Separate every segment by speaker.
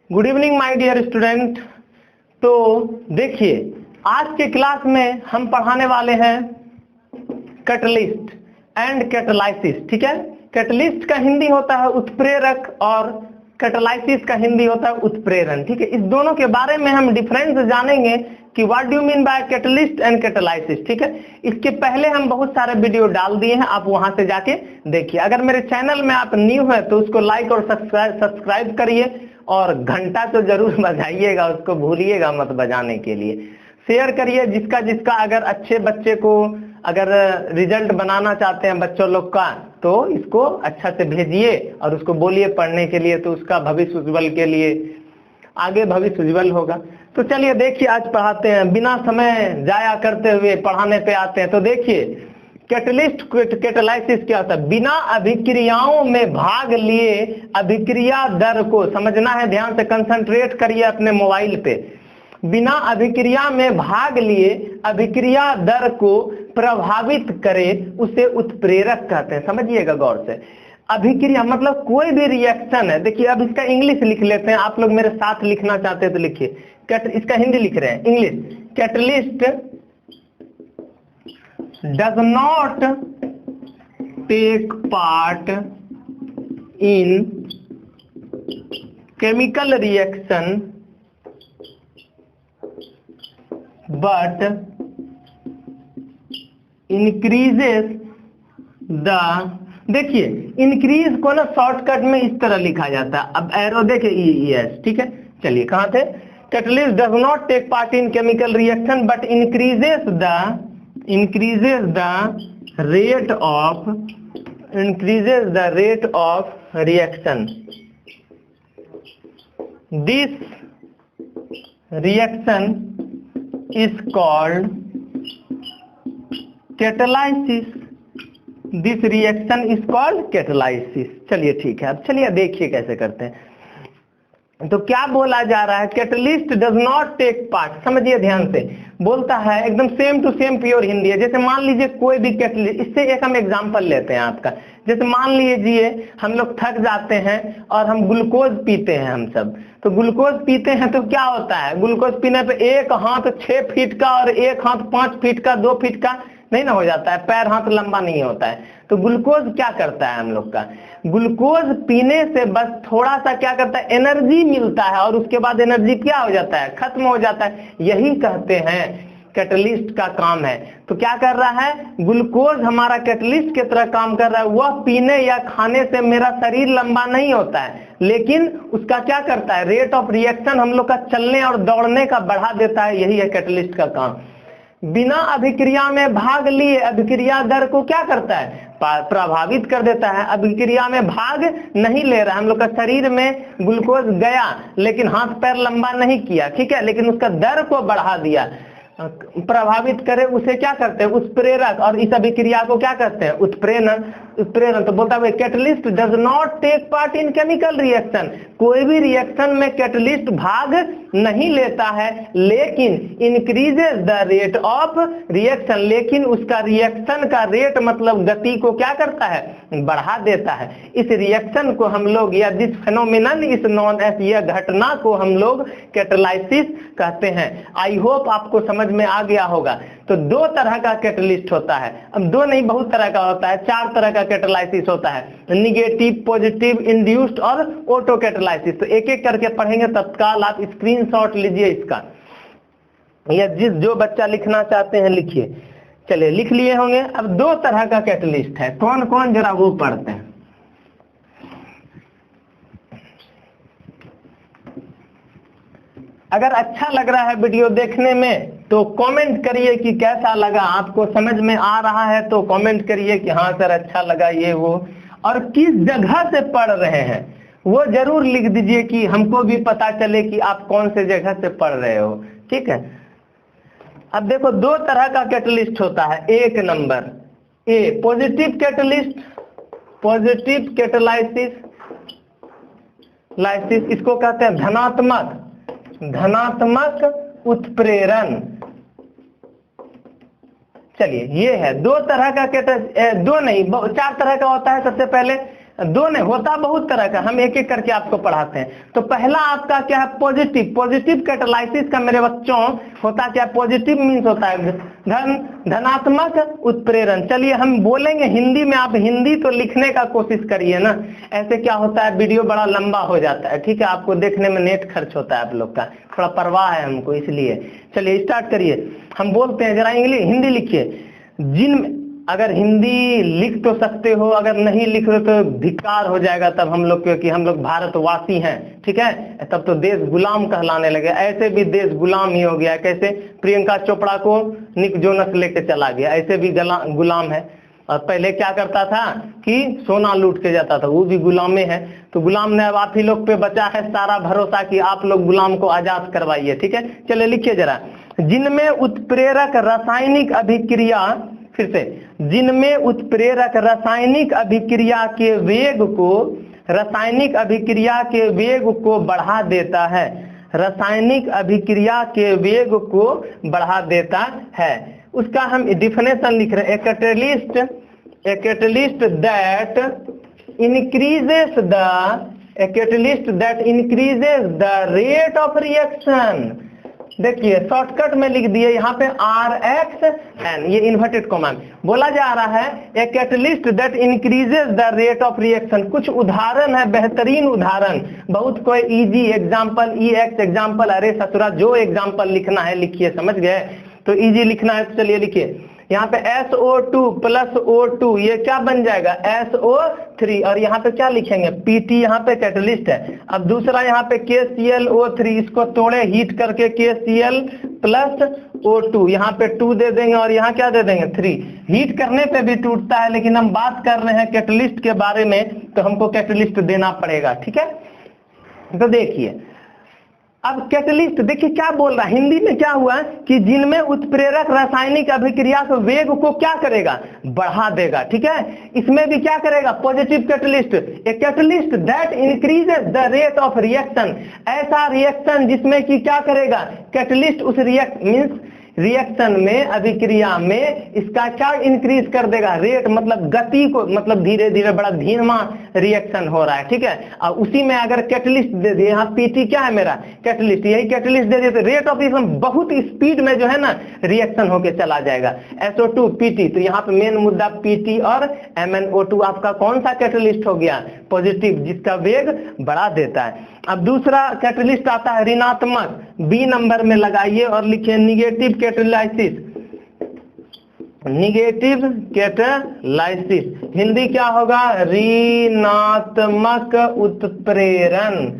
Speaker 1: Good evening my dear student. तो देखिए, आज के क्लास में हम पढ़ाने वाले हैं कैटलिस्ट एंड कैटालाइसिस। ठीक है, कैटलिस्ट का हिंदी होता है उत्प्रेरक और कैटालाइसिस का हिंदी होता है उत्प्रेरण। ठीक है, इस दोनों के बारे में हम डिफरेंस जानेंगे कि what do you mean by catalyst and catalysis. ठीक है, इसके पहले हम बहुत सारे वीडियो डाल दिए हैं, आप वहां से जाके देखिए। अगर मेरे चैनल में आप न्यू है तो उसको लाइक और सब्सक्राइब करिए और घंटा तो जरूर बजाइएगा, उसको भूलिएगा मत बजाने के लिए। शेयर करिए जिसका जिसका अगर अच्छे बच्चे को अगर रिजल्ट बनाना चाहते हैं बच्चों लोग का, तो इसको अच्छा से भेजिए और उसको बोलिए पढ़ने के लिए, तो उसका भविष्य उज्जवल के लिए आगे भविष्य उज्जवल होगा। तो चलिए देखिए, आज पढ़ाते हैं, बिना समय जाया करते हुए पढ़ाने पे आते हैं। तो देखिए, कैटलिस्ट कैटालाइसिस क्या होता है? बिना अभिक्रियाओं में भाग लिए अभिक्रिया दर को समझना है, ध्यान से कंसंट्रेट करिए अपने मोबाइल पे। बिना अभिक्रिया में भाग लिए अभिक्रिया दर को प्रभावित करे उसे उत्प्रेरक कहते हैं। समझिएगा गौर से। अभिक्रिया मतलब कोई भी रिएक्शन है। देखिए, अब इसका इंग्लिश लिख लेते हैं, आप लोग मेरे साथ लिखना चाहते हैं तो लिखिए। इसका हिंदी लिख रहे हैं, English. Catalyst does not take part in chemical reaction but increases the, देखिए इंक्रीज को ना शॉर्टकट में इस तरह लिखा जाता है। अब एरो देखे EES। ठीक है, चलिए कहाँ थे? Catalyst does not take part in chemical reaction but increases the rate of reaction. This reaction is called catalysis. This reaction is called catalysis. चलिए ठीक है, अब चलिए देखिए कैसे करते हैं। तो क्या बोला जा रहा है? Catalyst does not take part. समझिए ध्यान से, बोलता है एकदम same to same pure Hindi है। जैसे मान लीजिए कोई भी कैटलिस्ट, इससे एक हम एग्जांपल लेते हैं आपका। जैसे मान लीजिए हम लोग थक जाते हैं और हम ग्लूकोज पीते हैं, हम सब तो ग्लूकोज पीते हैं तो क्या होता है? ग्लूकोज पीने पे एक हाथ 6 फीट का और एक हाथ 5 फीट का 2 फीट का नहीं ना हो जाता है, पैर हाथ लंबा नहीं होता है। तो ग्लूकोज क्या करता है हम लोग का? ग्लूकोज पीने से बस थोड़ा सा क्या करता है, एनर्जी मिलता है और उसके बाद एनर्जी क्या हो जाता है, खत्म हो जाता है। यही कहते हैं कैटलिस्ट का काम है। तो क्या कर रहा है? ग्लूकोज हमारा कैटलिस्ट की तरह काम कर रहा है। वह पीने या खाने से मेरा शरीर लंबा नहीं होता है, लेकिन उसका क्या करता है, रेट ऑफ रिएक्शन हम लोग का चलने और दौड़ने का बढ़ा देता है। यही है कैटलिस्ट का काम। बिना अभिक्रिया में भाग लिए अभिक्रिया दर को क्या करता है, प्रभावित कर देता है। अभिक्रिया में भाग नहीं ले रहा, हम लोग का शरीर में ग्लूकोज गया लेकिन हाथ पैर लंबा नहीं किया, ठीक है, लेकिन उसका दर को बढ़ा दिया। प्रभावित करे उसे क्या करते हैं, उत्प्रेरक। और इस अभिक्रिया को क्या करते हैं, उत्प्रेरण। उत्प्रेरण तो बोलता है catalyst does not take part in chemical reaction. कोई भी रिएक्शन में कैटलिस्ट भाग नहीं लेता है, लेकिन increases the rate of reaction, लेकिन उसका रिएक्शन का रेट मतलब गति को क्या करता है, बढ़ा देता है। इस रिएक्शन को हम लोग या this phenomenon is known as, यह घटना को हम लोग कैटालाइसिस कहते हैं। आई होप आपको समझ में आ गया होगा। तो 2 तरह का कैटलिस्ट होता है। अब 2 नहीं, बहुत तरह का होता है, 4 तरह का कैटालाइसिस होता है। निगेटिव, पॉजिटिव, इंड्यूस्ड और ऑटो कैटालाइसिस। तो एक एक करके पढ़ेंगे तत्काल। आप स्क्रीनशॉट लीजिए इसका, या जो बच्चा लिखना चाहते हैं लिखिए। चलिए लिख लिए होंगे। अब 2 तरह का कैटलिस्ट है, कौन कौन जरा वो पढ़ते हैं। अगर अच्छा लग रहा है वीडियो देखने में तो कमेंट करिए कि कैसा लगा, आपको समझ में आ रहा है तो कमेंट करिए कि हाँ सर अच्छा लगा ये वो, और किस जगह से पढ़ रहे हैं वो जरूर लिख दीजिए कि हमको भी पता चले कि आप कौन से जगह से पढ़ रहे हो। ठीक है, अब देखो 2 तरह का कैटलिस्ट होता है। 1 number A positive catalyst, positive catalysis, इसको कहते हैं धनात्मक उत्प्रेरण। चलिए ये है 2 तरह का 2 नहीं 4 तरह का होता है। सबसे पहले दो नहीं होता, बहुत तरह का, हम एक एक करके आपको पढ़ाते हैं। तो पहला आपका क्या है, पॉजिटिव। पॉजिटिव कैटालाइसिस का मेरे बच्चों होता क्या, पॉजिटिव मीन्स होता है धनात्मक उत्प्रेरण। चलिए हम बोलेंगे हिंदी में, आप हिंदी तो लिखने का कोशिश करिए ना, ऐसे क्या होता है वीडियो बड़ा लंबा हो जाता है, ठीक है, आपको देखने में नेट खर्च होता है आप लोग का, थोड़ा परवाह है हमको इसलिए। चलिए स्टार्ट करिए, हम बोलते हैं, जरा इंग्लिश हिंदी लिखिए। जिन अगर हिंदी लिख तो सकते हो, अगर नहीं लिख रहे तो धिक्कार हो जाएगा तब हम लोग, क्योंकि हम लोग भारतवासी हैं, ठीक है, तब तो देश गुलाम कहलाने लगे। ऐसे भी देश गुलाम ही हो गया, कैसे प्रियंका चोपड़ा को निक जोनस लेके चला गया, ऐसे भी गुलाम है। और पहले क्या करता था कि सोना लूट के जाता था, वो भी गुलामे है। तो गुलाम ने अब आप ही लोग पे बचा है सारा भरोसा कि आप लोग गुलाम को आजाद करवाइए, ठीक है। चलिए लिखिए जरा, जिनमें उत्प्रेरक रासायनिक अभिक्रिया, फिर से, जिनमें उत्प्रेरक रासायनिक अभिक्रिया के वेग को, रासायनिक अभिक्रिया के वेग को बढ़ा देता है, रासायनिक अभिक्रिया के वेग को बढ़ा देता है। उसका हम डिफिनेशन लिख रहे हैं, a catalyst that increases the rate of reaction. देखिए शॉर्टकट में लिख दिए यहाँ पे RXN, ये इन्वर्टेड कॉमा बोला जा रहा है, a catalyst that increases the rate of reaction. कुछ उदाहरण है, बेहतरीन उदाहरण, बहुत कोई इजी एग्जांपल, EX एग्जांपल, अरे ससुरा जो एग्जांपल लिखना है लिखिए, समझ गए, तो इजी लिखना है तो चलिए लिखिए। यहाँ पे SO2 प्लस O2 ये क्या बन जाएगा, SO3, और यहाँ पे क्या लिखेंगे, PT, यहाँ पे कैटलिस्ट है। अब दूसरा यहाँ पे KClO3, इसको तोड़े हीट करके KCl प्लस O2, यहाँ पे 2 दे देंगे और यहाँ क्या दे देंगे 3। हीट करने पे भी टूटता है, लेकिन हम बात कर रहे हैं कैटलिस्ट के बारे में, तो हमको कैटलिस्ट देना पड़ेगा, ठीक है। तो देखिए अब कैटलिस्ट, देखिए क्या बोल रहा है हिंदी में, क्या हुआ कि जिनमें उत्प्रेरक रासायनिक अभिक्रिया के वेग को क्या करेगा, बढ़ा देगा, ठीक है। इसमें भी क्या करेगा, positive catalyst, a catalyst that increases the rate of reaction, ऐसा रिएक्शन जिसमें कि क्या करेगा, कैटलिस्ट उस रिएक्शन में, अभिक्रिया में इसका क्या इंक्रीज कर देगा, रेट मतलब गति को, मतलब धीरे धीरे बड़ा धीमा रिएक्शन हो रहा है, ठीक है। और उसी में अगर कैटलिस्ट दे दिए, यहाँ PT क्या है मेरा, कैटलिस्ट, यही कैटलिस्ट दे दिए तो रेट ऑफ रिएक्शन बहुत स्पीड में जो है ना रिएक्शन होके चला जाएगा, SO2 PT। तो यहाँ पे मेन मुद्दा PT और MnO2 आपका कौन सा कैटलिस्ट हो गया, पॉजिटिव, जिसका वेग बढ़ा देता है। अब दूसरा कैटलिस्ट आता है ऋणात्मक, B नंबर में लगाइए और लिखिए negative catalysis. Negative catalysis Hindi क्या होगा, ऋणात्मक उत्प्रेरण,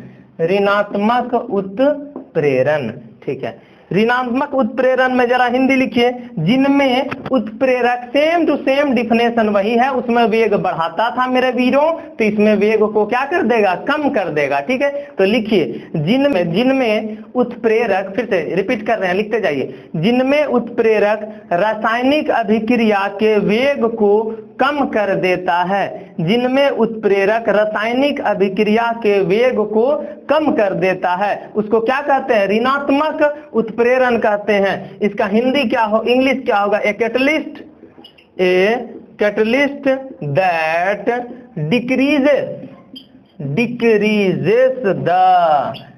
Speaker 1: ऋणात्मक उत्प्रेरण, ठीक है। ऋणात्मक उत्प्रेरण में जरा हिंदी लिखिए, जिनमें उत्प्रेरक, सेम टू सेम डिफिनेशन वही है, उसमें वेग बढ़ाता था मेरे वीरों, तो इसमें वेग को क्या कर देगा, कम कर देगा, ठीक है। तो लिखिए जिनमें उत्प्रेरक, फिर से रिपीट कर रहे हैं, लिखते जाइए, जिनमें उत्प्रेरक रासायनिक अभिक्रिया के वेग को कम कर देता है, जिनमें उत्प्रेरक रासायनिक अभिक्रिया के वेग को कम कर देता है, उसको क्या कहते हैं, ऋणात्मक उत्प्रेरण कहते हैं। इसका हिंदी क्या हो, इंग्लिश क्या होगा, a catalyst that decreases the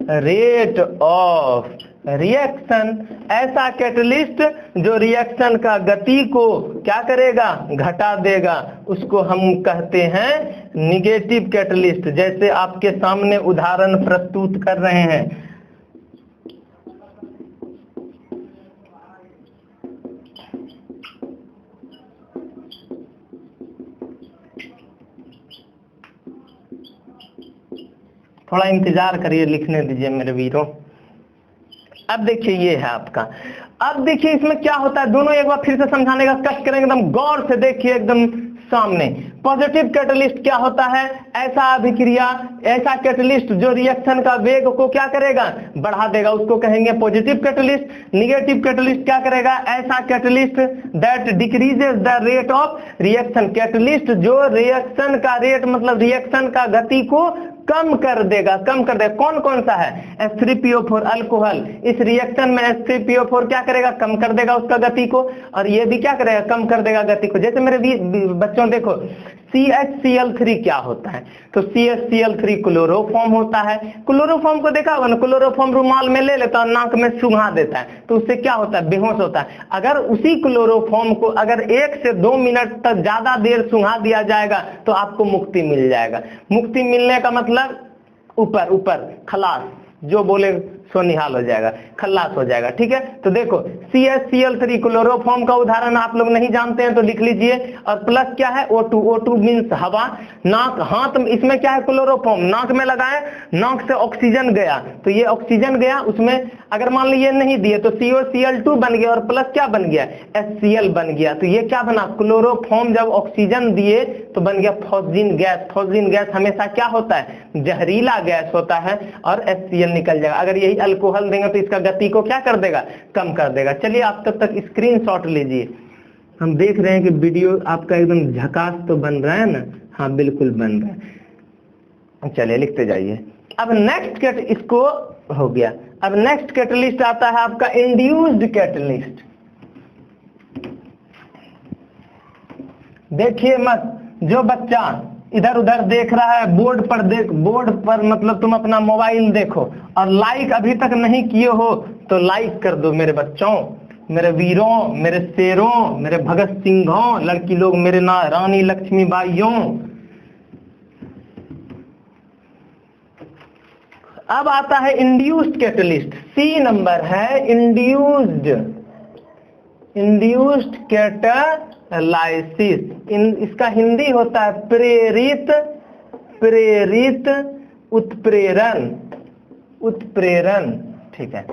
Speaker 1: rate of reaction, ऐसा कैटलिस्ट जो रिएक्शन का गति को क्या करेगा, घटा देगा, उसको हम कहते हैं निगेटिव कैटलिस्ट। जैसे आपके सामने उदाहरण प्रस्तुत कर रहे हैं, थोड़ा इंतजार करिए, लिखने दीजिए मेरे वीरों। अब देखिए ये है आपका, अब देखिए इसमें क्या होता है, दोनों एक बार फिर से समझाने का कष्ट करेंगे, एकदम गौर से देखिए, एकदम सामने। पॉजिटिव कैटलिस्ट क्या होता है, ऐसा अभिक्रिया, ऐसा कैटलिस्ट जो रिएक्शन का वेग को क्या करेगा, बढ़ा देगा, उसको कहेंगे पॉजिटिव कैटलिस्ट। निगेटिव कैटलिस्ट क्या करेगा, ऐसा catalyst that decreases the rate of reaction, catalyst जो रिएक्शन का रेट मतलब रिएक्शन का गति को कम कर देगा, कम कर देगा। कौन कौन सा है, H3PO4 अल्कोहल, इस रिएक्शन में H3PO4 क्या करेगा, कम कर देगा उसका गति को, और ये भी क्या करेगा, कम कर देगा गति को। जैसे मेरे बच्चों देखो, CHCl3 क्या होता है? तो CHCl3 क्लोरोफॉर्म होता है। क्लोरोफॉर्म को देखा होगा ना, क्लोरोफॉर्म रुमाल में ले लेता है, नाक में सुंघा देता है, तो उससे क्या होता है? बेहोश होता है। अगर उसी क्लोरोफॉर्म को अगर 1 से 2 मिनट तक ज्यादा देर सुंघा दिया जाएगा तो आपको मुक्ति मिल जाएगा। मुक्ति मिलने का मतलब ऊपर ऊपर खलास, जो बोले सो निहाल हो जाएगा, खल्लास हो जाएगा। ठीक है, तो देखो CHCl3 क्लोरोफॉर्म का उदाहरण आप लोग नहीं जानते हैं तो लिख लीजिए। और प्लस क्या है? O2, O2 मीन्स हवा। नाक, हाथ में इसमें क्या है? क्लोरोफॉर्म। नाक में लगाए, नाक से ऑक्सीजन गया, तो ये ऑक्सीजन गया, उसमें अगर मान लीजिए नहीं दिए तो COCl2 बन गया, और प्लस क्या बन गया? HCl बन गया। तो ये क्या बना? क्लोरोफॉर्म जब ऑक्सीजन दिए तो बन गया फॉस्जीन गैस। फॉस्जीन गैस हमेशा क्या होता है? जहरीला गैस होता है, और HCl निकल जाएगा। अगर यही अल्कोहल देंगे तो इसका गति को क्या कर देगा? कम कर देगा। चलिए आप तब तक स्क्रीनशॉट लीजिए। हम देख रहे हैं कि वीडियो आपका एकदम झकास तो बन रहा है ना? हाँ बिल्कुल बन रहा है। चलिए लिखते जाइए। अब नेक्स्ट इसको हो गया। अब नेक्स्ट कैटलिस्ट आता है आपका इंड्यूस्ड कैटलिस्ट। देखिए मत, जो बच्चा इधर उधर देख रहा है बोर्ड पर मतलब तुम अपना मोबाइल देखो और लाइक अभी तक नहीं किए हो तो लाइक कर दो मेरे बच्चों, मेरे वीरों, मेरे शेरों, मेरे भगत सिंहों, लड़की लोग, मेरे ना रानी लक्ष्मीबाइयों। अब आता है इंड्यूस्ड कैटलिस्ट। सी नंबर है इंड्यूस्ड कैटालाइसिस। इसका हिंदी होता है प्रेरित उत्प्रेरण। ठीक है,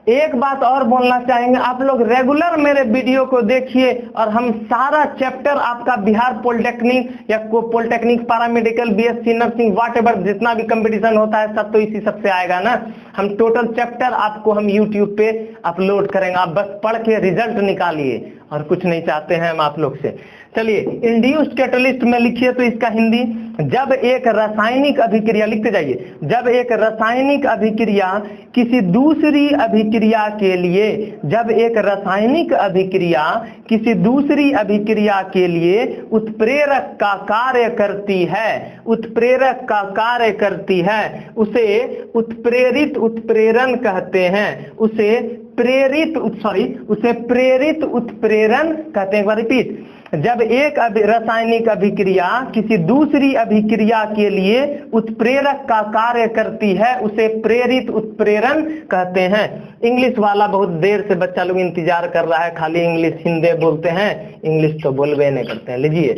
Speaker 1: एक बात और बोलना चाहेंगे, आप लोग रेगुलर मेरे वीडियो को देखिए और हम सारा चैप्टर आपका बिहार पॉलिटेक्निक या polytechnic paramedical, BSc nursing, whatever जितना भी कंपटीशन होता है सब तो इसी सबसे आएगा ना। हम टोटल चैप्टर आपको हम YouTube पे अपलोड करेंगे, आप बस पढ़ के रिजल्ट निकालिए, और कुछ नहीं चाहते हैं हम आप लोग से। चलिए इंड्यूस्ड कैटलिस्ट में लिखिए तो इसका हिंदी, जब एक रासायनिक अभिक्रिया, लिखते जाइए, जब एक रासायनिक अभिक्रिया किसी दूसरी अभिक्रिया के लिए, जब एक रासायनिक अभिक्रिया किसी दूसरी अभिक्रिया के लिए उत्प्रेरक का कार्य करती है, उत्प्रेरक का कार्य करती है, उसे उत्प्रेरित उत्प्रेरण कहते हैं। उसे प्रेरित उत्प्रेरण कहते हैं। एक बार रिपीट, जब एक रासायनिक अभिक्रिया किसी दूसरी अभिक्रिया के लिए उत्प्रेरक का कार्य करती है उसे प्रेरित उत्प्रेरण कहते हैं। इंग्लिश वाला बहुत देर से बच्चा लोग इंतजार कर रहा है, खाली इंग्लिश हिंदी बोलते हैं, इंग्लिश तो बोलबे नहीं करते हैं। लीजिए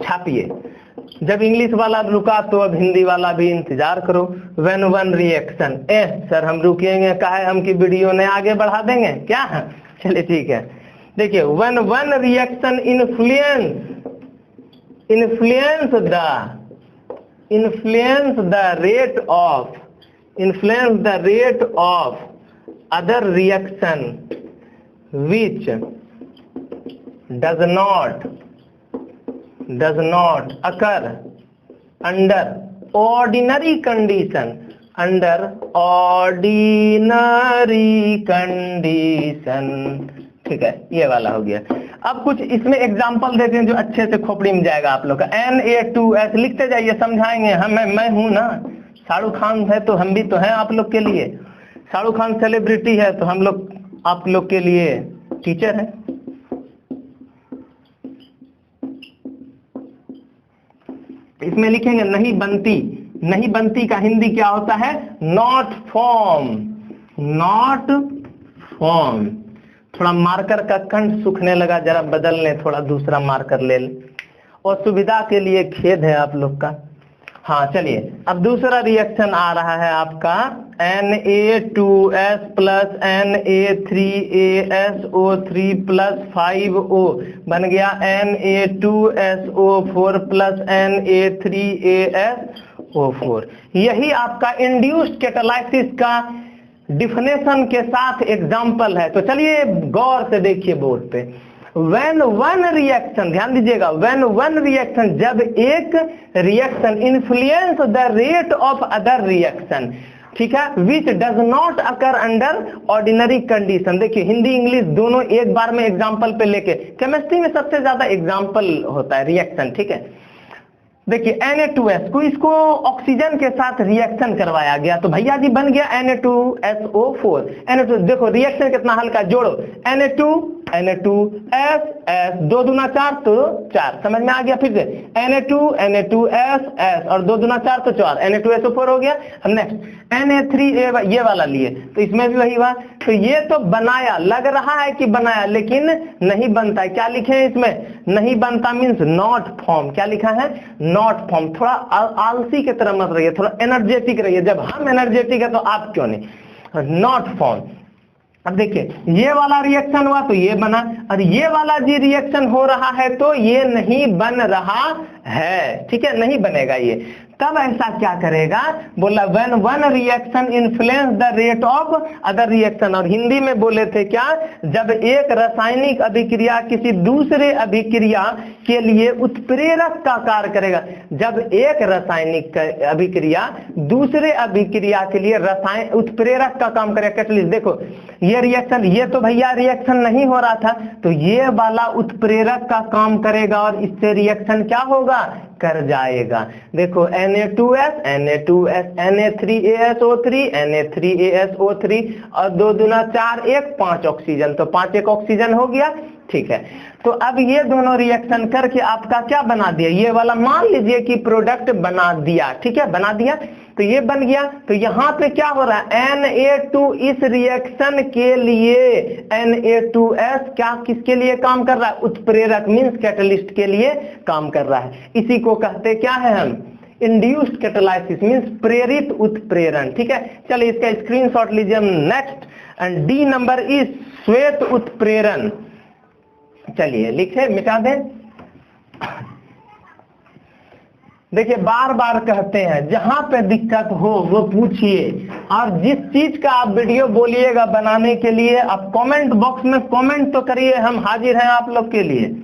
Speaker 1: छापिए, जब इंग्लिश वाला रुका तो अब हिंदी वाला भी इंतजार करो। व्हेन वन रिएक्शन, सर हम रुकेंगे, काहे हम की वीडियो ने आगे बढ़ा देंगे क्या? चलिए ठीक है, देखिए when one reaction influence the rate of other reaction which does not occur under ordinary condition, ठीक है, ये वाला हो गया। अब कुछ इसमें एग्जांपल देते हैं जो अच्छे से खोपड़ी में जाएगा आप लोग का। Na2S लिखते जाइए, समझाएंगे हम, मैं हूं ना, शाहरुख खान है तो हम भी तो हैं आप लोग के लिए, शाहरुख खान सेलिब्रिटी है तो हम लोग आप लोग के लिए टीचर है। इसमें लिखेंगे नहीं बनती, नहीं बनती का हिंदी क्या होता है? Not form. थोड़ा मार्कर का कंठ सूखने लगा, जरा बदल लें, थोड़ा दूसरा मार्कर ले लें, और सुविधा के लिए खेद है आप लोग का। हाँ चलिए, अब दूसरा रिएक्शन आ रहा है आपका Na2S plus Na3ASO3 plus 5O बन गया Na2SO4 प्लस Na3ASO4। यही आपका इंड्यूस्ड कैटालाइसिस का डिफिनेशन के साथ एग्जाम्पल है। तो चलिए गौर से देखिए बोर्ड पे, व्हेन वन रिएक्शन, ध्यान दीजिएगा, व्हेन वन रिएक्शन, जब एक reaction influence the rate of other reaction, ठीक है, which does not occur under ordinary condition. देखिए हिंदी इंग्लिश दोनों एक बार में एग्जाम्पल पे लेके, केमिस्ट्री में सबसे ज्यादा एग्जाम्पल होता है रिएक्शन, ठीक है। देखिए Na2S को इसको ऑक्सीजन के साथ रिएक्शन करवाया गया तो भैया जी बन गया Na2SO4। Na2 देखो रिएक्शन कितना हल्का, जोड़ो Na2S 2 दूना 4 तो 4, समझ में आ गया। फिर से Na2S और 2 दूना 4 तो 4, Na2SO4 हो गया। हम नेक्स्ट Na3A ये वाला लिए तो इसमें भी वही हुआ। तो ये तो बनाया, लग रहा है कि बनाया लेकिन नहीं बनता है। क्या लिखे हैं इसमें, नहीं बनता मीन्स नॉट फॉर्म। क्या लिखा है, नॉट फॉर्म। थोड़ा आलसी की तरह मत रहिए, थोड़ा एनर्जेटिक रहिए। जब हम एनर्जेटिक है तो आप क्यों नहीं, नॉट फॉर्म। अब देखिए ये वाला रिएक्शन हुआ तो ये बना, और ये वाला जी रिएक्शन हो रहा है तो ये नहीं बन रहा है, ठीक है, नहीं बनेगा ये। तब ऐसा क्या करेगा, बोला when one reaction influence the rate of other reaction. और हिंदी में बोले थे क्या, जब एक रासायनिक अभिक्रिया किसी दूसरे अभिक्रिया के लिए उत्प्रेरक का कार्य करेगा। जब एक रासायनिक अभिक्रिया दूसरे अभिक्रिया के लिए रसायन उत्प्रेरक का काम करेगा, कैटलिस्ट। देखो ये रिएक्शन, ये तो भैया रिएक्शन नहीं हो रहा था तो ये वाला उत्प्रेरक का काम करेगा और इससे रिएक्शन क्या होगा, कर जाएगा। देखो Na2S Na3ASO3 Na3ASO3 और 2 दूना 4 1 5 ऑक्सीजन, तो 5 1 ऑक्सीजन हो गया, ठीक है। तो अब ये दोनों रिएक्शन करके आपका क्या बना दिया, ये वाला मान लीजिए कि प्रोडक्ट बना दिया, ठीक है, बना दिया तो ये बन गया। तो यहाँ पे क्या हो रहा है, Na2 इस रिएक्शन के लिए Na2S क्या किसके लिए काम कर रहा है, उत्प्रेरक मीन्स कैटलिस्ट के लिए काम कर रहा है। इसी को कहते क्या है हम, इंड्यूस्ड कैटालाइसिस मीन्स प्रेरित उत्प्रेरण, ठीक है। चलिए इसका स्क्रीनशॉट लीजिए हम। Next and D number is श्वेत उत्प्रेरण। चलिए लिखे, मिटा दें। देखिए बार बार कहते हैं जहां पे दिक्कत हो वो पूछिए, और जिस चीज का आप वीडियो बोलिएगा बनाने के लिए आप कमेंट बॉक्स में कमेंट तो करिए, हम हाजिर हैं आप लोग के लिए।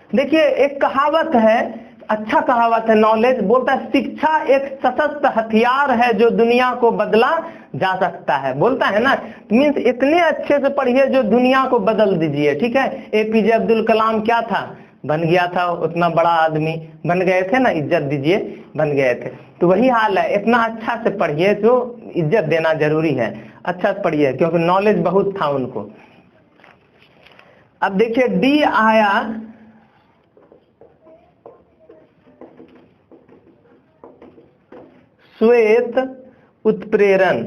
Speaker 1: देखिए एक कहावत है, अच्छा कहावत है, नॉलेज बोलता है शिक्षा एक सशस्त्र हथियार है जो दुनिया को बदला जा सकता है, बोलता है ना। मीन्स इतने अच्छे से पढ़िए जो दुनिया को बदल दीजिए, ठीक है। APJ अब्दुल कलाम क्या था, बन गया था, उतना बड़ा आदमी बन गए थे ना, इज्जत दीजिए, बन गए थे। तो वही हाल है, इतना अच्छा से पढ़िए जो इज्जत देना जरूरी है, अच्छा से पढ़िए क्योंकि नॉलेज बहुत था उनको। अब देखिए डी आया, श्वेत उत्प्रेरण।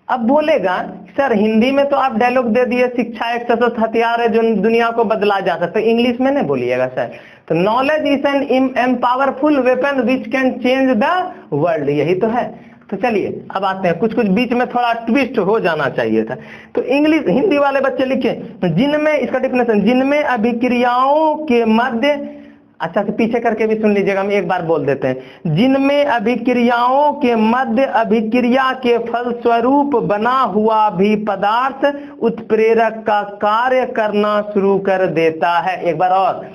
Speaker 1: अब बोलेगा सर हिंदी में तो आप डायलॉग दे दिए शिक्षा एक सशस्त्र हथियार है जो दुनिया को बदला जा सकता है, इंग्लिश में नहीं बोलिएगा सर। तो knowledge is an empowerful weapon which can change the world, यही तो है। तो चलिए अब आते हैं, कुछ कुछ बीच में थोड़ा ट्विस्ट हो जाना चाहिए था। तो इंग्लिश हिंदी वाले बच्चे लिखे जिनमें, इसका डेफिनेशन, जिनमें अभिक्रियाओं के मध्य, अच्छा से पीछे करके भी सुन लीजिएगा, हम एक बार बोल देते हैं। जिनमें अभिक्रियाओं के मध्य अभिक्रिया के फलस्वरूप बना हुआ भी पदार्थ उत्प्रेरक का कार्य करना शुरू कर देता है। एक बार और,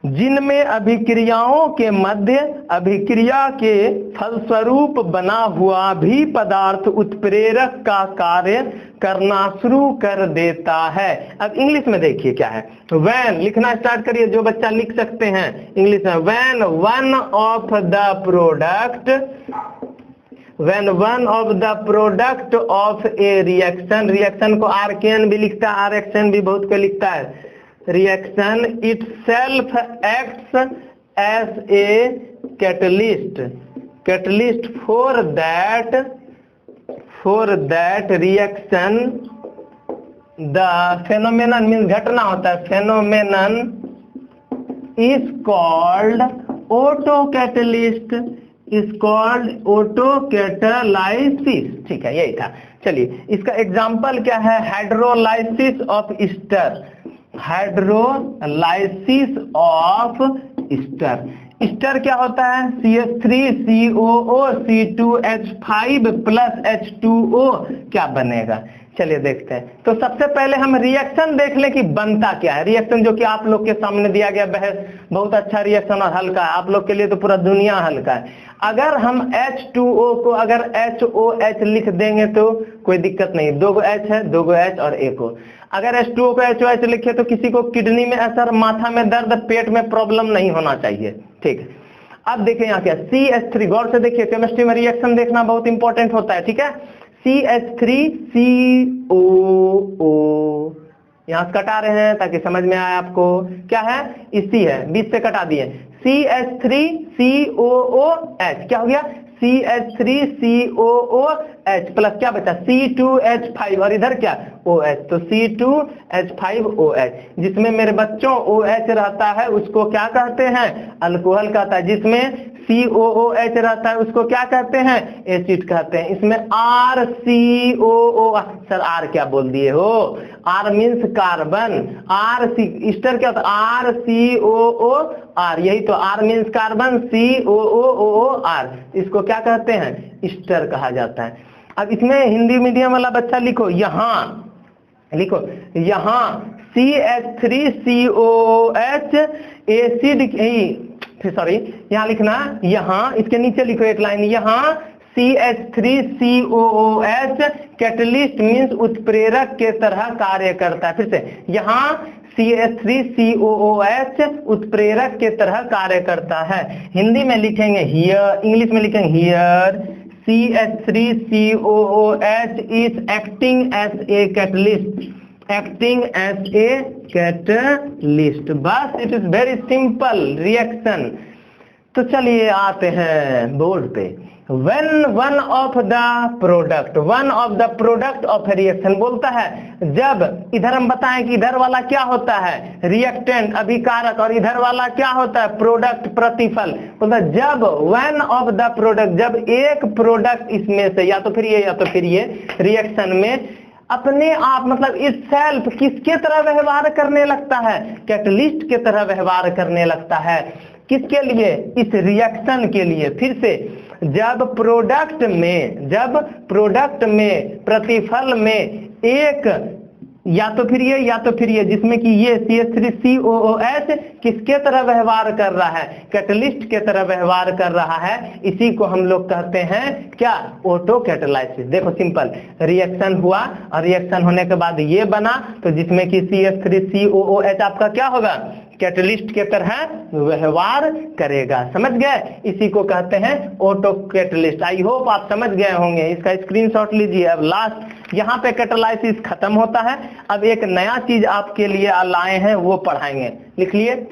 Speaker 1: जिनमें अभिक्रियाओं के मध्य अभिक्रिया के फलस्वरूप बना हुआ भी पदार्थ उत्प्रेरक का कार्य करना शुरू कर देता है। अब इंग्लिश में देखिए क्या है, व्हेन लिखना स्टार्ट करिए, जो बच्चा लिख सकते हैं इंग्लिश में। When one of the product, when one of the product of A reaction, reaction को RKN भी लिखता है, RXN भी बहुत को लिखता है। Reaction itself acts as a catalyst for that reaction the phenomenon means घटना होता है, phenomenon is called autocatalyst, is called autocatalysis, ठीक है, यही था। चलिए इसका एग्जाम्पल क्या है, hydrolysis of Easter, hydrolysis of Easter. Easter क्या होता है, CH3COO C2H5 प्लस H2O क्या बनेगा, चलिए देखते हैं। तो सबसे पहले हम रिएक्शन देख लें कि बनता क्या है। रिएक्शन जो कि आप लोग के सामने दिया गया बहस बहुत अच्छा रिएक्शन और हल्का है, आप लोग के लिए तो पूरा दुनिया हल्का है। अगर हम H2O को अगर HOH लिख देंगे तो कोई दिक्कत नहीं, 2 H है, 2 H और एक O। अगर H2O को HOH लिखे तो किसी को किडनी में असर, माथा में दर्द, पेट में प्रॉब्लम नहीं होना चाहिए, ठीक है। अब देखिए यहाँ क्या CH3, गौर से देखिए, केमिस्ट्री में रिएक्शन देखना बहुत इंपॉर्टेंट होता है, ठीक है। CH3COO, यहां से कटा रहे हैं ताकि समझ में आए आपको। क्या है? इसी है, बीच से कटा दिए। CH3COOH क्या हो गया? CH3COOH प्लस क्या बचा? C2H5 और इधर क्या? OH, तो C2H5OH। जिसमें मेरे बच्चों OH रहता है उसको क्या कहते हैं? अल्कोहल कहता है। जिसमें COOH रहता है उसको क्या कहते हैं? एसिड कहते हैं। इसमें RCOO, सर R क्या बोल दिए हो? R मीन्स कार्बन, ईस्टर क्या होता है? RCOOR, यही तो R मीन्स कार्बन, COOR, इसको क्या कहते हैं? ईस्टर कहा जाता है। अब इसमें हिंदी मीडियम वाला बच्चा लिखो, यहाँ लिखो, यहाँ CH3COOH एसिड, सॉरी यहाँ लिखना, यहाँ इसके नीचे लिखो एक लाइन, यहाँ CH3COOH कैटलिस्ट मीन्स उत्प्रेरक के तरह कार्य करता है। फिर से यहाँ CH3COOH उत्प्रेरक के तरह कार्य करता है। हिंदी में लिखेंगे हियर, इंग्लिश में लिखेंगे here CH3COOH is acting as a catalyst, acting as a catalyst। बस it is very simple reaction. तो चलिए आते हैं बोर्ड पे। when one of the product of a reaction बोलता है, जब इधर हम बताएं कि इधर वाला क्या होता है? रिएक्टेंट, अभिकारक, और इधर वाला क्या होता है? प्रोडक्ट, प्रतिफल। बोलता है जब one of the product, जब एक प्रोडक्ट इसमें से या तो फिर ये रिएक्शन में अपने आप मतलब इस सेल्फ किसके तरह व्यवहार करने लगता है? कैटलिस्ट के तरह व्यवहार करने लगता है। किसके लिए? इस रिएक्शन के लिए। फिर से जब प्रोडक्ट में प्रतिफल में एक या तो फिर ये जिसमें कि ये CH3COOH किसके तरह व्यवहार कर रहा है? कैटलिस्ट के तरह व्यवहार कर रहा है। इसी को हम लोग कहते हैं क्या? Auto catalysis. देखो सिंपल, रिएक्शन हुआ और रिएक्शन होने के बाद ये बना, तो जिसमें कि CH3COOH आपका क्या होगा? कैटलिस्ट के तरह व्यवहार करेगा। समझ गए? इसी को कहते हैं ऑटो कैटलिस्ट। आई होप आप समझ गए होंगे। इसका स्क्रीनशॉट लीजिए। अब लास्ट यहाँ पे कैटालाइसिस खत्म होता है। अब एक नया चीज आपके लिए लाए हैं, वो पढ़ाएंगे। लिख लिए।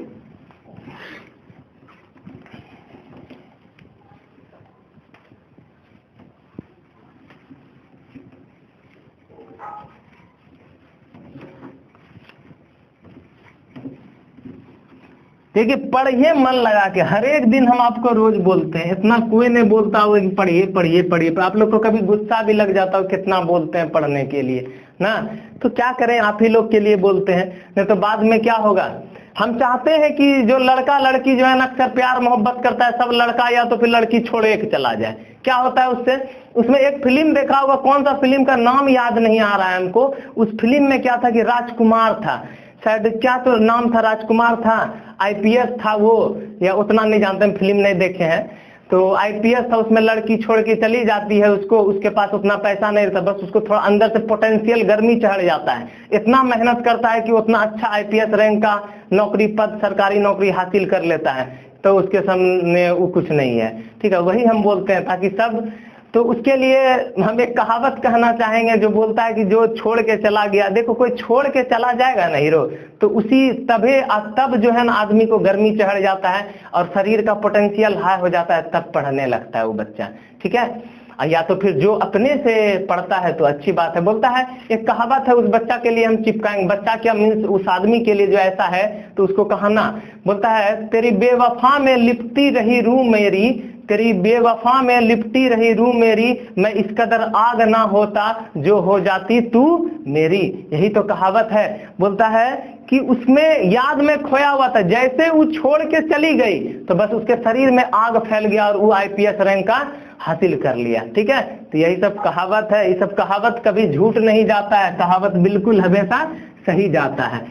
Speaker 1: देखिए पढ़िए मन लगा के। हर एक दिन हम आपको रोज बोलते हैं, इतना कोई नहीं बोलता होगा कि पढ़िए पढ़िए पढ़िए। पर आप लोग को कभी गुस्सा भी लग जाता हो कितना बोलते हैं पढ़ने के लिए ना। तो क्या करें, आप ही लोग के लिए बोलते हैं, नहीं तो बाद में क्या होगा। हम चाहते हैं कि जो लड़का लड़की जो है ना अक्सर प्यार मोहब्बत करता है, सब लड़का या तो फिर लड़की छोड़े के चला जाए। क्या होता है उससे? उसमें एक फिल्म देखा होगा, कौन सा फिल्म का नाम याद नहीं आ रहा है हमको। उस फिल्म में क्या था कि राजकुमार था, शायद क्या तो नाम था, राजकुमार था, IPS था वो, या उतना नहीं जानते, हम फिल्म नहीं देखे हैं। तो IPS था, उसमें लड़की छोड़ के चली जाती है, उसको उसके पास उतना पैसा नहीं रहता, बस उसको थोड़ा अंदर से पोटेंशियल गर्मी चढ़ जाता है। इतना मेहनत करता है कि उतना अच्छा IPS रैंक का नौकरी, पद, सरकारी नौकरी हासिल कर लेता है, तो उसके सामने वो कुछ नहीं है। ठीक है, वही हम बोलते हैं ताकि सब। तो उसके लिए हम एक कहावत कहना चाहेंगे जो बोलता है कि जो छोड़ के चला गया। देखो कोई छोड़ के चला जाएगा ना हीरो, तो उसी तब जो है ना आदमी को गर्मी चढ़ जाता है और शरीर का पोटेंशियल हाई हो जाता है, तब पढ़ने लगता है वो बच्चा। ठीक है, या तो फिर जो अपने से पढ़ता है तो अच्छी बात है। बोलता है एक कहावत है, उस बच्चा के लिए हम चिपकाएंगे। बच्चा क्या मीन्स उस आदमी के लिए जो ऐसा है, तो उसको कहना। बोलता है तेरी बेवफा में लिपटी रही रूह मेरी, तेरी बेवफा में लिपटी रही रूह मेरी, मैं इस कदर आग ना होता जो हो जाती तू मेरी। यही तो कहावत है। बोलता है कि उसमें याद में खोया हुआ था, जैसे वो छोड़ के चली गई तो बस उसके शरीर में आग फैल गया और वो IPS रैंक का हासिल कर लिया। ठीक है, तो यही सब कहावत है, ये सब कहावत कभी झूठ नहीं जाता है, कहावत बिल्कुल हमेशा सही जाता है।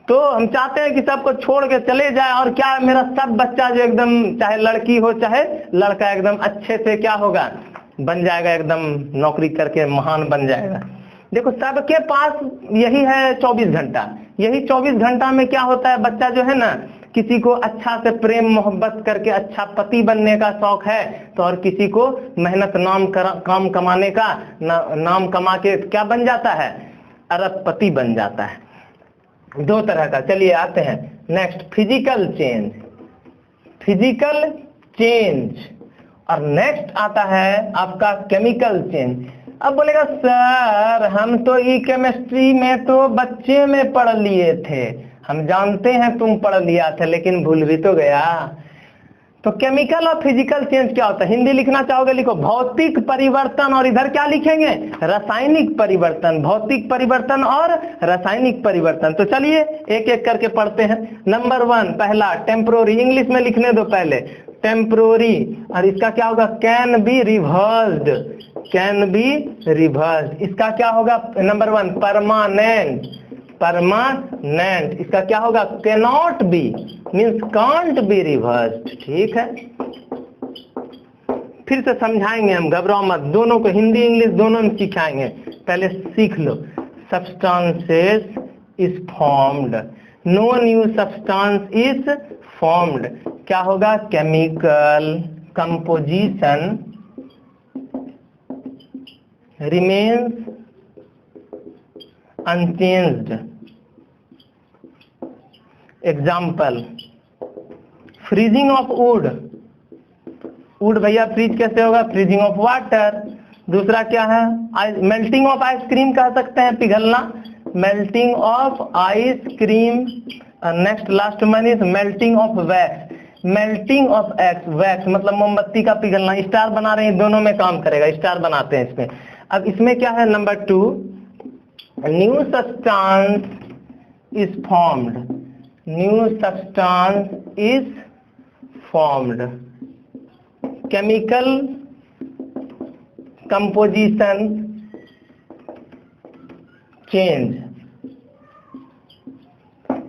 Speaker 1: तो हम चाहते हैं कि सबको छोड़ के चले जाए, और क्या मेरा सब बच्चा जो एकदम, चाहे लड़की हो चाहे लड़का, एकदम अच्छे से क्या होगा, बन जाएगा, एकदम नौकरी करके महान बन जाएगा। देखो सबके पास यही है 24 घंटा, यही 24 घंटा में क्या होता है, बच्चा जो है ना, किसी को अच्छा से प्रेम मोहब्बत करके अच्छा पति बनने का शौक है, तो और किसी को मेहनत काम कमाने का, नाम कमा के क्या बन जाता है, अरबपति बन जाता है। दो तरह का। चलिए आते हैं next, physical change, physical change, और नेक्स्ट आता है आपका केमिकल चेंज। अब बोलेगा सर हम तो ई केमिस्ट्री में तो बच्चे में पढ़ लिए थे। हम जानते हैं तुम पढ़ लिया था, लेकिन भूल भी तो गया। तो केमिकल और फिजिकल चेंज क्या होता है? हिंदी लिखना चाहोगे लिखो भौतिक परिवर्तन, और इधर क्या लिखेंगे, रासायनिक परिवर्तन। भौतिक परिवर्तन और रासायनिक परिवर्तन। तो चलिए एक एक करके पढ़ते हैं। नंबर 1 पहला टेम्पोररी, इंग्लिश में लिखने दो पहले, टेम्पोररी, और इसका क्या होगा, can be reversed, can be reversed. इसका क्या होगा, नंबर 1 परमानेंट, परमानेंट। इसका क्या होगा, cannot be, means can't be reversed. ठीक है, फिर से समझाएंगे हम, घबराओ मत, दोनों को हिंदी इंग्लिश दोनों में सिखाएंगे, पहले सीख लो। Substances is formed, no new substance is formed. क्या होगा, chemical composition remains unchanged. Example, freezing of wood, wood भैया फ्रीज कैसे होगा, फ्रीजिंग ऑफ वाटर। दूसरा क्या है, मेल्टिंग ऑफ आइसक्रीम कह सकते हैं, पिघलना, melting of ice cream. Next last one is melting of wax, melting of wax मतलब मोमबत्ती का पिघलना। स्टार बना रहे हैं, दोनों में काम करेगा, स्टार बनाते हैं इसमें। अब इसमें क्या है, number 2 new substance is formed, new substance is formed. Chemical composition change.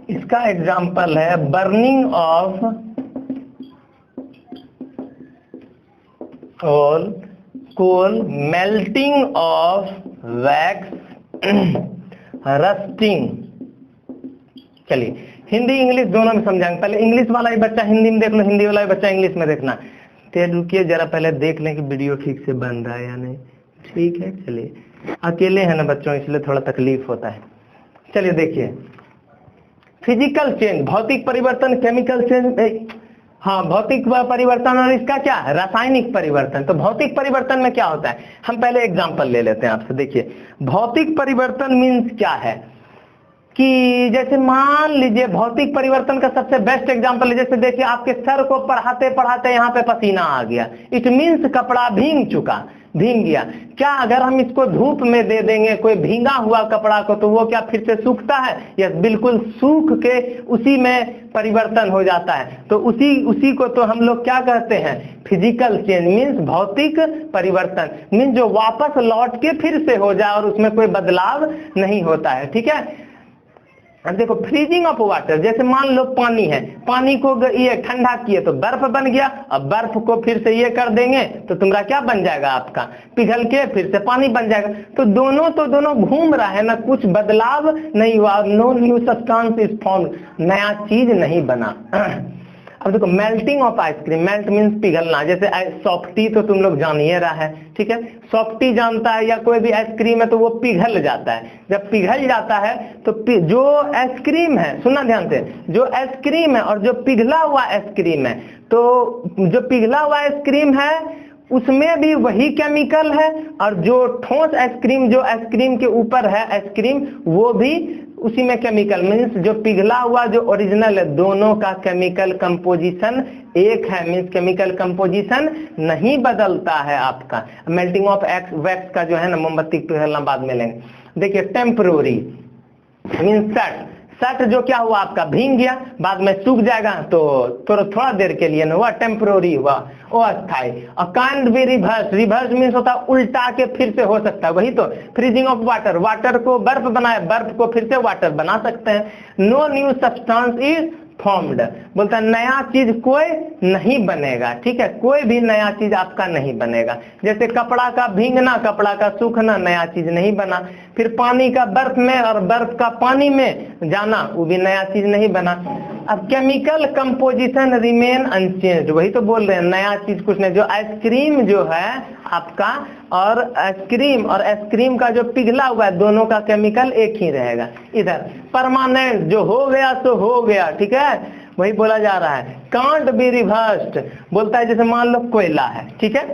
Speaker 1: इसका एग्जांपल है burning of coal, melting of wax, rusting. चलिए हिंदी इंग्लिश दोनों में समझाएंगे। पहले इंग्लिश वाला ही बच्चा हिंदी में देख लो, हिंदी वाला ही बच्चा इंग्लिश में देखना। तो रुकिए जरा, पहले देख लें कि वीडियो ठीक से बन रहा है या नहीं। ठीक है, चलिए, अकेले हैं ना बच्चों, इसलिए थोड़ा तकलीफ होता है। चलिए देखिए, फिजिकल चेंज भौतिक परिवर्तन, केमिकल चेंज, हाँ भौतिक परिवर्तन, और इसका क्या है, रासायनिक परिवर्तन। तो भौतिक परिवर्तन में क्या होता है, हम पहले एग्जांपल ले लेते हैं आपसे। देखिए भौतिक परिवर्तन मीन्स क्या है, कि जैसे मान लीजिए भौतिक परिवर्तन का सबसे बेस्ट एग्जांपल है, जैसे देखिए आपके सर को पढ़ाते पढ़ाते यहाँ पे पसीना आ गया, इट मीन्स कपड़ा भीग चुका, भीग गया। क्या अगर हम इसको धूप में दे देंगे कोई भीगा हुआ कपड़ा को, तो वो क्या फिर से सूखता है? यस, बिल्कुल सूख के उसी में परिवर्तन हो जाता है। तो उसी को तो हम लोग क्या कहते हैं, फिजिकल चेंज मीन्स भौतिक परिवर्तन, मीन्स जो वापस लौट के फिर से हो जाए और उसमें कोई बदलाव नहीं होता है। ठीक है, अब देखो फ्रीजिंग ऑफ वाटर, जैसे मान लो पानी है, पानी को ये ठंडा किए तो बर्फ बन गया, अब बर्फ को फिर से ये कर देंगे तो तुम्हारा क्या बन जाएगा, आपका पिघल के फिर से पानी बन जाएगा। तो दोनों घूम रहा है ना, कुछ बदलाव नहीं हुआ, no new substance is formed, नया चीज नहीं बना। अब देखो melting of ice cream, melt means पिघलना, जैसे सॉफ्टी तो तुम लोग जान ही रहा है। ठीक है, सॉफ्टी जानता है, या कोई भी आइसक्रीम है तो वो पिघल जाता है। जब पिघल जाता है तो जो आइसक्रीम है, सुनना ध्यान से, जो आइसक्रीम है और जो पिघला हुआ आइसक्रीम है, तो जो पिघला हुआ आइसक्रीम है उसमें भी वही केमिकल है, और जो ठोस आइसक्रीम, जो आइसक्रीम के ऊपर है आइसक्रीम, वो भी उसी में केमिकल, मीन्स जो पिघला हुआ जो ओरिजिनल है, दोनों का केमिकल कंपोजिशन एक है, मीन्स केमिकल कंपोजिशन नहीं बदलता है आपका। मेल्टिंग ऑफ वैक्स का जो है ना, मोमबत्ती पिघलना बाद में लेंगे। देखिए टेम्परोरी मीन्स शर्ट जो क्या हुआ आपका भीग गया, बाद में सूख जाएगा, तो थोड़ा देर के लिए ना हुआ, टेम्पोररी हुआ, वो अस्थाई। और can't be reverse, reverse means होता है उल्टा के फिर से हो सकता है, वही तो फ्रीजिंग ऑफ वाटर, वाटर को बर्फ बनाए, बर्फ को फिर से वाटर बना सकते हैं। No new substance is formed, बोलता है नया चीज कोई नहीं बनेगा, ठीक है, कोई भी नया चीज आपका नहीं बनेगा। जैसे कपड़ा का भीगना, कपड़ा का सूखना, नया चीज नहीं बना। फिर पानी का बर्फ में और बर्फ का पानी में जाना, वो भी नया चीज नहीं बना। अब केमिकल कंपोजिशन रिमेन अनचेंज्ड, वही तो बोल रहे हैं नया चीज कुछ नहीं। जो आइसक्रीम जो है आपका और आइसक्रीम का जो पिघला हुआ है, दोनों का केमिकल एक ही रहेगा। इधर परमानेंट जो हो गया सो हो गया, ठीक है, वही बोला जा रहा है। कांट बी रिवर्स्ड, बोलता है जैसे मान लो कोयला है, ठीक है,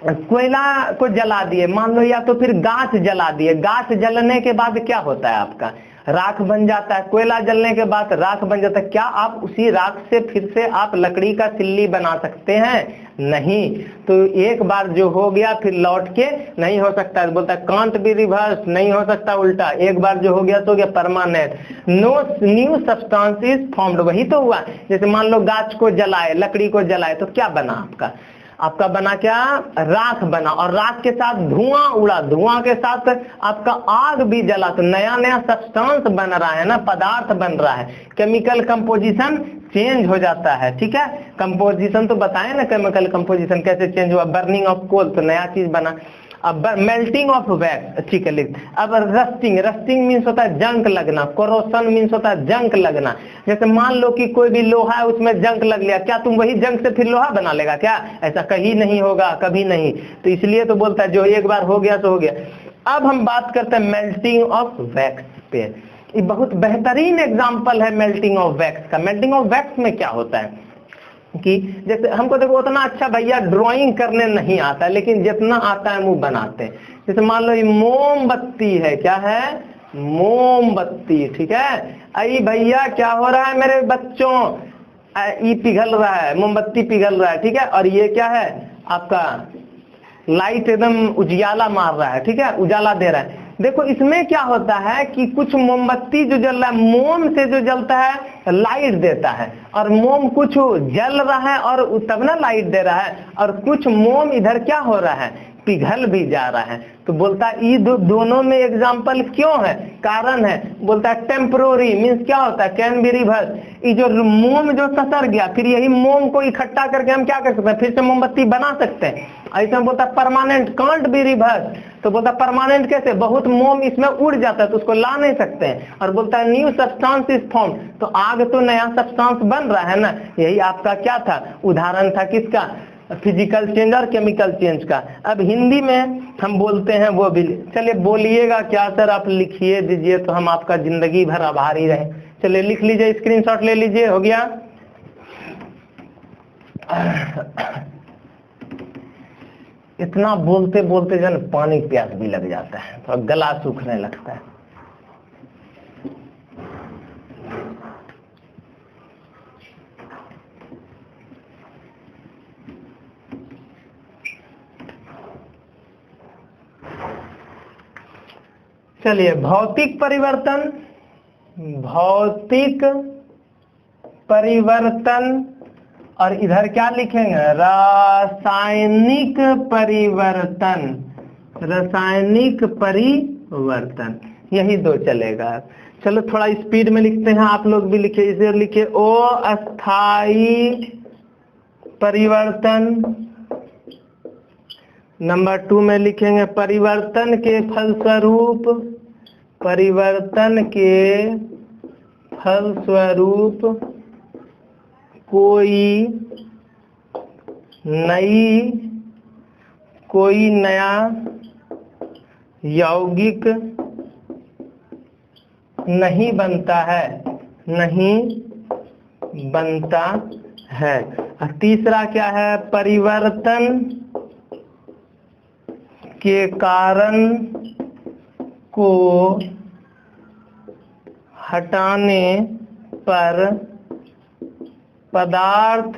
Speaker 1: कोयला को जला दिए मान लो, या तो फिर गाछ जला दिए, गाछ जलने के बाद क्या होता है आपका राख बन जाता है। कोयला जलने के बाद राख बन जाता है। क्या आप उसी राख से फिर से आप लकड़ी का सिल्ली बना सकते हैं? नहीं। तो एक बार जो हो गया फिर लौट के नहीं हो सकता, बोलता है कांट बी रिवर्स, नहीं हो सकता उल्टा, एक बार जो हो गया तो गया permanent. No new substance is formed, वही तो हुआ। जैसे मान लो गाछ को जलाए, लकड़ी को जलाए, तो क्या बना आपका बना क्या? राख बना, और राख के साथ धुआं उड़ा, धुआं के साथ आपका आग भी जला, तो नया नया सब्सटेंस बन रहा है ना, पदार्थ बन रहा है। केमिकल कंपोजिशन चेंज हो जाता है, ठीक है। कंपोजिशन तो बताए ना, केमिकल कंपोजिशन कैसे चेंज हुआ, बर्निंग ऑफ कोल तो नया चीज बना। अब मेल्टिंग ऑफ वैक्स, ठीक है लिख। अब रस्टिंग, रस्टिंग मीन्स होता है जंक लगना, कोरोशन मीन्स होता है जंक लगना। जैसे मान लो कि कोई भी लोहा है उसमें जंक लग लिया, क्या तुम वही जंक से फिर लोहा बना लेगा क्या? ऐसा कहीं नहीं होगा, कभी नहीं। तो इसलिए तो बोलता है जो एक बार हो गया तो हो गया। अब हम बात करते हैं मेल्टिंग ऑफ वैक्स पे। ये बहुत बेहतरीन एग्जाम्पल है मेल्टिंग ऑफ वैक्स का। मेल्टिंग ऑफ वैक्स में क्या होता है कि जैसे हमको देखो उतना अच्छा भैया ड्राइंग करने नहीं आता है, लेकिन जितना आता है वो बनाते हैं। जैसे मान लो ये मोमबत्ती है, क्या है? मोमबत्ती, ठीक है। अई भैया क्या हो रहा है मेरे बच्चों? ये पिघल रहा है, मोमबत्ती पिघल रहा है, ठीक है। और ये क्या है आपका? लाइट एकदम उजियाला मार रहा है, ठीक है, उजाला दे रहा है। देखो इसमें क्या होता है कि कुछ मोमबत्ती जो जल रहा है, मोम से जो जलता है लाइट देता है, और मोम कुछ जल रहा है और तब ना लाइट दे रहा है, और कुछ मोम इधर क्या हो रहा है? पिघल भी जा रहा है। तो बोलता है ये दोनों में एग्जाम्पल क्यों है? कारण है। बोलता है टेम्परोरी मीन्स क्या होता है? Can be reverse. ये जो मोम जो ससर गया, फिर यही मोम को इकट्ठा करके हम क्या कर सकते हैं? फिर से मोमबत्ती बना सकते हैं। ऐसा बोलता है परमानेंट, कांट बी रिवर्स। तो बोलता है परमानेंट कैसे? बहुत मोम इसमें उड़ जाता है तो उसको ला नहीं सकते हैं। और बोलता है न्यू सब्सटेंस इज फॉर्म, तो आग तो नया सब्सटेंस बन रहा है ना। यही आपका क्या था? उदाहरण था किसका? फिजिकल चेंज और केमिकल चेंज का। अब हिंदी में हम बोलते हैं वो भी, चलिए बोलिएगा क्या सर? आप लिखिए दीजिए तो हम आपका जिंदगी भर आभारी रहे। चलिए लिख लीजिए, स्क्रीनशॉट ले लीजिए, हो गया। इतना बोलते बोलते जन पानी प्यास भी लग जाता है, तो गला सूखने लगता है। चलिए भौतिक परिवर्तन, भौतिक परिवर्तन, और इधर क्या लिखेंगे? रासायनिक परिवर्तन, रासायनिक परिवर्तन, यही दो चलेगा। चलो थोड़ा स्पीड में लिखते हैं, आप लोग भी लिखिए। इसे लिखिए अस्थायी परिवर्तन। नंबर 2 में लिखेंगे परिवर्तन के फलस्वरूप, परिवर्तन के फलस्वरूप कोई नया यौगिक नहीं बनता है, नहीं बनता है। और तीसरा क्या है? परिवर्तन के कारण को हटाने पर पदार्थ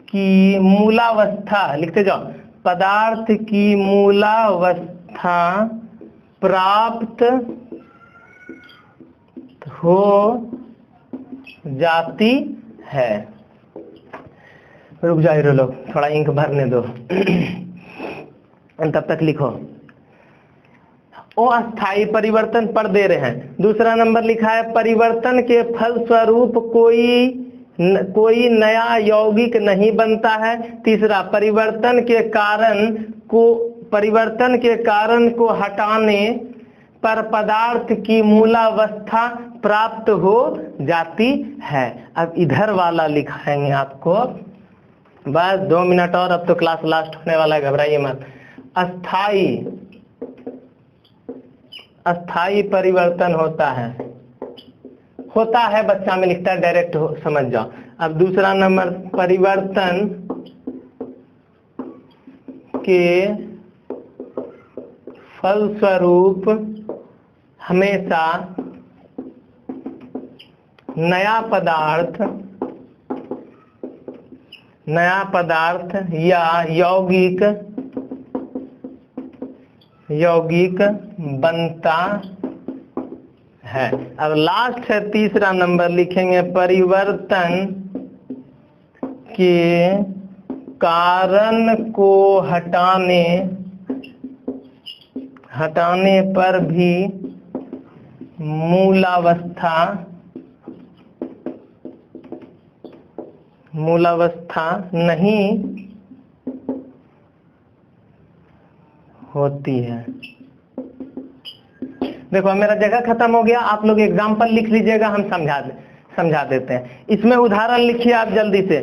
Speaker 1: की मूलावस्था, लिखते जाओ, पदार्थ की मूलावस्था प्राप्त हो जाती है। रुक जाओ हीरो लोग, थोड़ा इंक भरने दो। तब तक लिखो। अस्थाई परिवर्तन पर दे रहे हैं। दूसरा नंबर लिखा है परिवर्तन के फल स्वरूप कोई नया यौगिक नहीं बनता है। तीसरा परिवर्तन के कारण को हटाने पर पदार्थ की मूलावस्था प्राप्त हो जाती है। अब इधर वाला लिखाएंगे आपको, बस 2 मिनट और, अब तो क्लास लास्ट होने वाला है, घबराइए मत। अस्थाई परिवर्तन होता है बच्चा में लिखता है, डायरेक्ट समझ जाओ। अब दूसरा नंबर परिवर्तन के फलस्वरूप हमेशा नया पदार्थ या यौगिक बनता है। अब लास्ट है तीसरा नंबर, लिखेंगे परिवर्तन के कारण को हटाने पर भी मूलावस्था नहीं होती है। देखो मेरा जगह खत्म हो गया, आप लोग एग्जाम्पल लिख लीजिएगा, हम समझा देते हैं। इसमें उदाहरण लिखिए आप जल्दी से।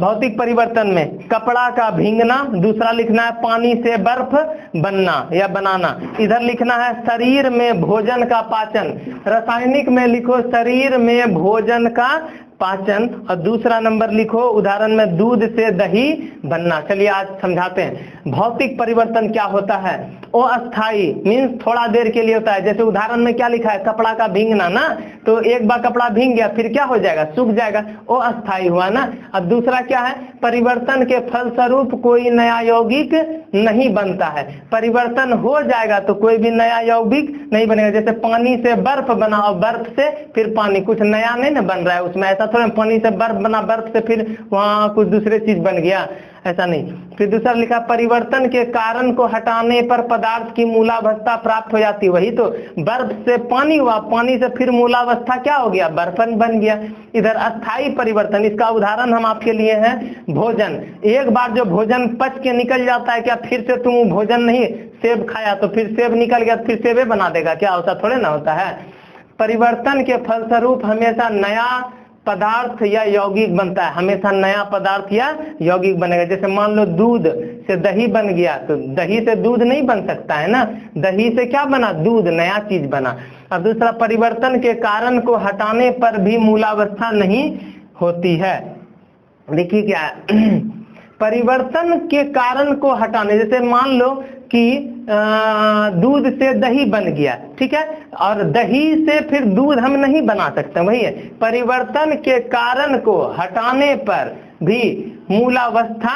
Speaker 1: भौतिक परिवर्तन में कपड़ा का भींगना, दूसरा लिखना है पानी से बर्फ बनना या बनाना। इधर लिखना है शरीर में भोजन का पाचन। रासायनिक में लिखो शरीर में भोजन का पाचन। और दूसरा नंबर लिखो उदाहरण में दूध से दही बनना। चलिए आज समझाते हैं भौतिक परिवर्तन क्या होता है। अस्थाई मीन्स थोड़ा देर के लिए होता है। जैसे उदाहरण में क्या लिखा है, कपड़ा का भींगना ना, तो एक बार कपड़ा भींग गया फिर क्या हो जाएगा, सूख जाएगा, वो अस्थाई हुआ ना। अब दूसरा क्या है, परिवर्तन के फलस्वरूप कोई नया यौगिक नहीं बनता है। परिवर्तन हो जाएगा तो कोई भी नया यौगिक नहीं बनेगा। जैसे पानी से बर्फ बना और बर्फ से फिर पानी, कुछ नया नहीं ना बन रहा है उसमें। ऐसा थोड़ा पानी से बर्फ बना, बर्फ से फिर वहां कुछ दूसरे चीज बन गया, ऐसा नहीं। फिर दूसरा लिखा परिवर्तन के कारण को हटाने पर पदार्थ की मूलावस्था प्राप्त हो जाती है। वही तो, बर्फ से पानी हुआ, पानी से फिर मूलावस्था क्या हो गया, बर्फन बन गया। इधर अस्थाई परिवर्तन, इसका उदाहरण हम आपके लिए हैं भोजन। एक बार जो भोजन पच के निकल जाता है, क्या फिर से तुम भोजन नहीं, सेब खाया तो फिर सेब निकल गया फिर सेबे बना देगा क्या, ऐसा थोड़े ना होता है। परिवर्तन के फलस्वरूप हमेशा नया पदार्थ या यौगिक बनता है। हमेशा नया पदार्थ या यौगिक बनेगा। जैसे मान लो दूध से दही बन गया, तो दही से दूध नहीं बन सकता है ना, दही से क्या बना, दूध, नया चीज बना। अब दूसरा परिवर्तन के कारण को हटाने पर भी मूलावस्था नहीं होती है। देखिए क्या है, परिवर्तन के कारण को हटाने, जैसे मान लो कि दूध से दही बन गया, ठीक है, और दही से फिर दूध हम नहीं बना सकते। वही है, परिवर्तन के कारण को हटाने पर भी मूलावस्था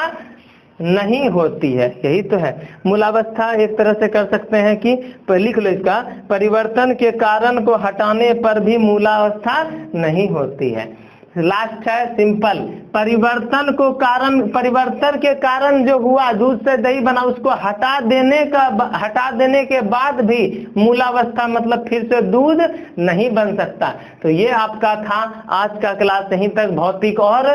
Speaker 1: नहीं होती है। यही तो है मूलावस्था। एक तरह से कर सकते हैं कि लिख लो इसका, परिवर्तन के कारण को हटाने पर भी मूलावस्था नहीं होती है। लास्ट है सिंपल, परिवर्तन के कारण जो हुआ, दूध से दही बना, उसको हटा देने के बाद भी मूलावस्था मतलब फिर से दूध नहीं बन सकता। तो ये आपका था आज का क्लास, यहीं तक भौतिक और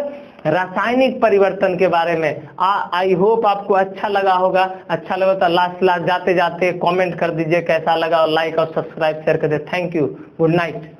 Speaker 1: रासायनिक परिवर्तन के बारे में। आई होप आपको अच्छा लगा होगा। अच्छा लगा तो लास्ट जाते जाते कमेंट कर दीजिए कैसा लगा, और लाइक और सब्सक्राइब शेयर कर दे। Thank you, good night.